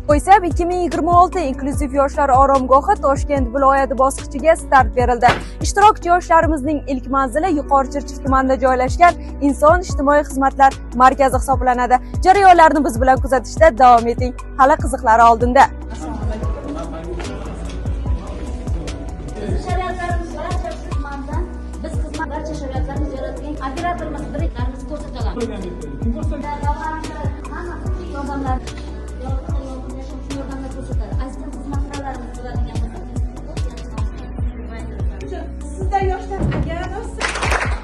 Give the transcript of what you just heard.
Qo'ysab 2026 inklyuziv yoshlar oromgohi Toshkent viloyati bosqichiga start berildi. Ishtirokchi yoshlarimizning ilk manzili Yuqori Chirchiq tumanida joylashgan Inson ijtimoiy xizmatlar markazi hisoblanadi. Jarayonlarni biz bilan kuzatishda davom eting. Hali qiziqlari oldinda. Biz xizmat barcha sharoitlarni yaratgan operatorimiz biriklarimiz ko'rsatamiz. Yordamlar ko'rsatadi. Asisten xizmatlarimiz bo'ladigan sizda yoshlar agar